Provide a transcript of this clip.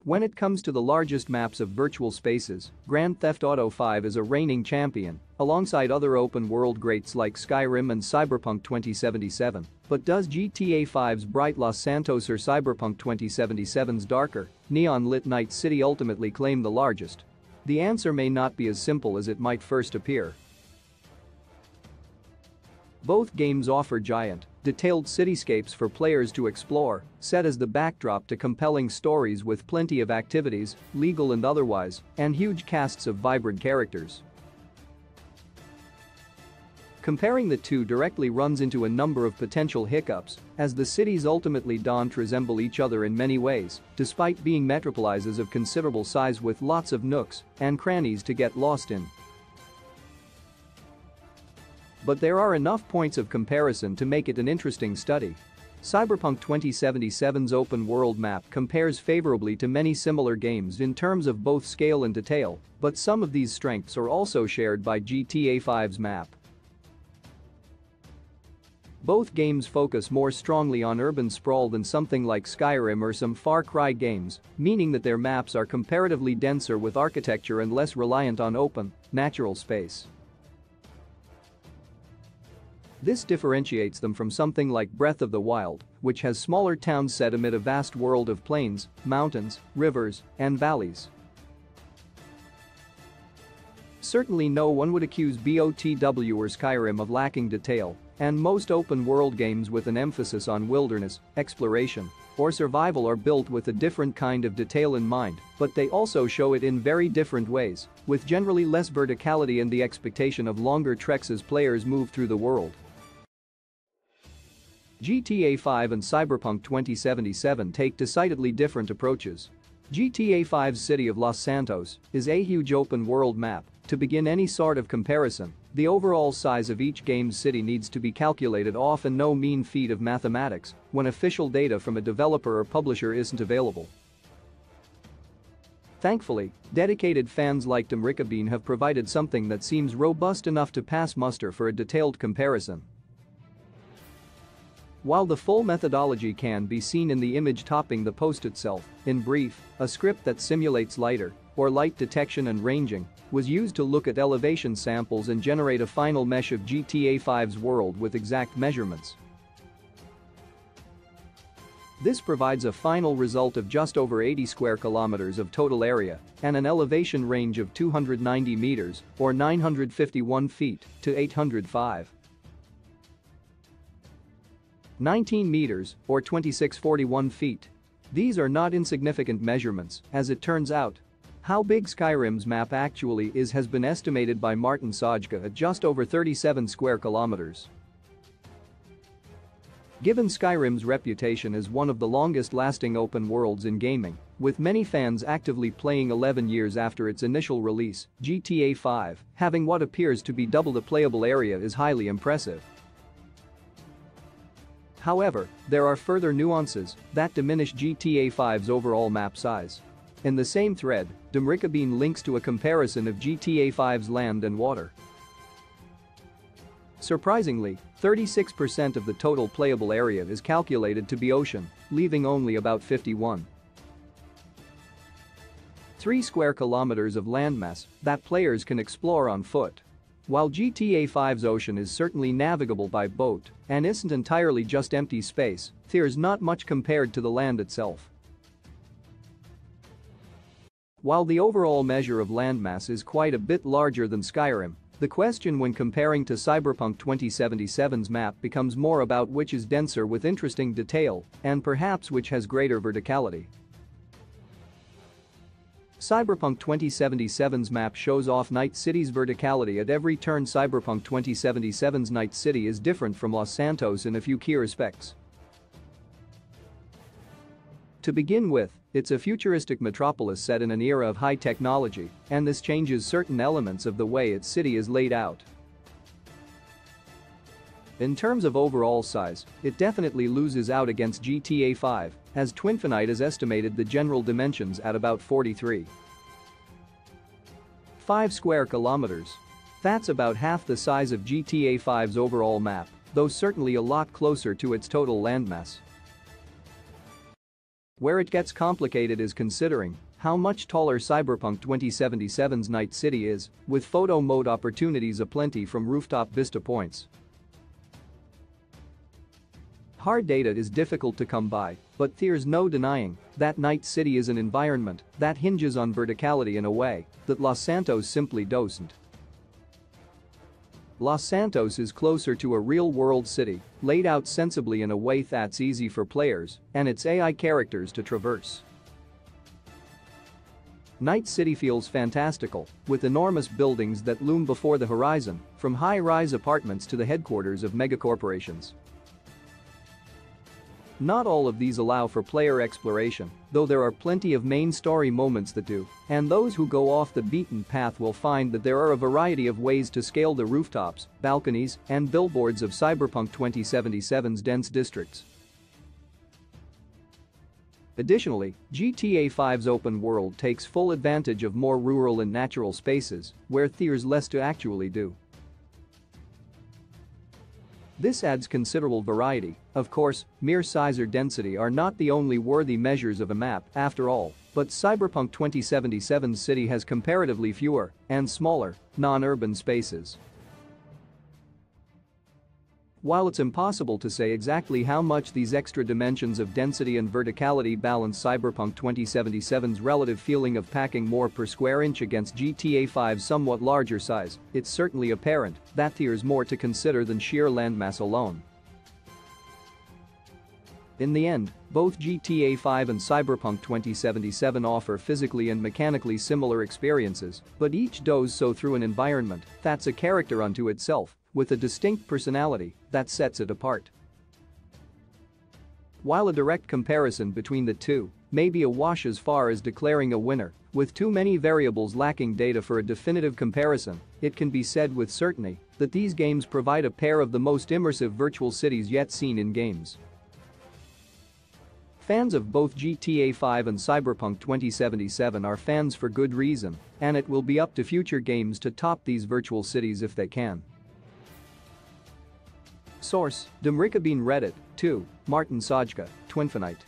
When it comes to the largest maps of virtual spaces, Grand Theft Auto 5 is a reigning champion, alongside other open-world greats like Skyrim and Cyberpunk 2077. But does GTA 5's bright Los Santos or Cyberpunk 2077's darker, neon-lit Night City ultimately claim the largest? The answer may not be as simple as it might first appear. Both games offer giant, detailed cityscapes for players to explore, set as the backdrop to compelling stories with plenty of activities, legal and otherwise, and huge casts of vibrant characters. Comparing the two directly runs into a number of potential hiccups, as the cities ultimately don't resemble each other in many ways, despite being metropolises of considerable size with lots of nooks and crannies to get lost in. But there are enough points of comparison to make it an interesting study. Cyberpunk 2077's open-world map compares favorably to many similar games in terms of both scale and detail, but some of these strengths are also shared by GTA 5's map. Both games focus more strongly on urban sprawl than something like Skyrim or some Far Cry games, meaning that their maps are comparatively denser with architecture and less reliant on open, natural space. This differentiates them from something like Breath of the Wild, which has smaller towns set amid a vast world of plains, mountains, rivers, and valleys. Certainly no one would accuse BOTW or Skyrim of lacking detail, and most open-world games with an emphasis on wilderness, exploration, or survival are built with a different kind of detail in mind, but they also show it in very different ways, with generally less verticality and the expectation of longer treks as players move through the world. GTA 5 and Cyberpunk 2077 take decidedly different approaches. GTA 5's city of Los Santos is a huge open-world map. To begin any sort of comparison, the overall size of each game's city needs to be calculated off and no mean feat of mathematics when official data from a developer or publisher isn't available. Thankfully, dedicated fans like Bean have provided something that seems robust enough to pass muster for a detailed comparison. While the full methodology can be seen in the image topping the post itself, in brief, a script that simulates lidar, or light detection and ranging, was used to look at elevation samples and generate a final mesh of GTA 5's world with exact measurements. This provides a final result of just over 80 square kilometers of total area and an elevation range of 290 meters, or 951 feet, to 805. 19 meters, or 2641 feet. These are not insignificant measurements, as it turns out. How big Skyrim's map actually is has been estimated by Martin Sajka at just over 37 square kilometers. Given Skyrim's reputation as one of the longest-lasting open worlds in gaming, with many fans actively playing 11 years after its initial release, GTA 5, having what appears to be double the playable area is highly impressive. However, there are further nuances that diminish GTA 5's overall map size. In the same thread, Bean links to a comparison of GTA 5's land and water. Surprisingly, 36% of the total playable area is calculated to be ocean, leaving only about 51.3 square kilometers of landmass that players can explore on foot. While GTA 5's ocean is certainly navigable by boat and isn't entirely just empty space, there's not much compared to the land itself. While the overall measure of landmass is quite a bit larger than Skyrim, the question when comparing to Cyberpunk 2077's map becomes more about which is denser with interesting detail and perhaps which has greater verticality. Cyberpunk 2077's map shows off Night City's verticality at every turn. Cyberpunk 2077's Night City is different from Los Santos in a few key respects. To begin with, it's a futuristic metropolis set in an era of high technology, and this changes certain elements of the way its city is laid out. In terms of overall size, it definitely loses out against GTA 5, as Twinfinite has estimated the general dimensions at about 43.5 square kilometers. That's about half the size of GTA 5's overall map, though certainly a lot closer to its total landmass. Where it gets complicated is considering how much taller Cyberpunk 2077's Night City is, with photo mode opportunities aplenty from rooftop vista points. Hard data is difficult to come by, but there's no denying that Night City is an environment that hinges on verticality in a way that Los Santos simply doesn't. Los Santos is closer to a real-world city, laid out sensibly in a way that's easy for players and its AI characters to traverse. Night City feels fantastical, with enormous buildings that loom before the horizon, from high-rise apartments to the headquarters of megacorporations. Not all of these allow for player exploration, though there are plenty of main story moments that do, and those who go off the beaten path will find that there are a variety of ways to scale the rooftops, balconies, and billboards of Cyberpunk 2077's dense districts. Additionally, GTA 5's open world takes full advantage of more rural and natural spaces, where there's less to actually do. This adds considerable variety. Of course, mere size or density are not the only worthy measures of a map, after all, but Cyberpunk 2077's city has comparatively fewer and smaller, non-urban spaces. While it's impossible to say exactly how much these extra dimensions of density and verticality balance Cyberpunk 2077's relative feeling of packing more per square inch against GTA 5's somewhat larger size, it's certainly apparent that there's more to consider than sheer landmass alone. In the end, both GTA 5 and Cyberpunk 2077 offer physically and mechanically similar experiences, but each does so through an environment that's a character unto itself, with a distinct personality that sets it apart. While a direct comparison between the two may be a wash as far as declaring a winner, with too many variables lacking data for a definitive comparison, it can be said with certainty that these games provide a pair of the most immersive virtual cities yet seen in games. Fans of both GTA 5 and Cyberpunk 2077 are fans for good reason, and it will be up to future games to top these virtual cities if they can. Source: Demrikabine Reddit. 2. Martin Sajka, Twinfinite.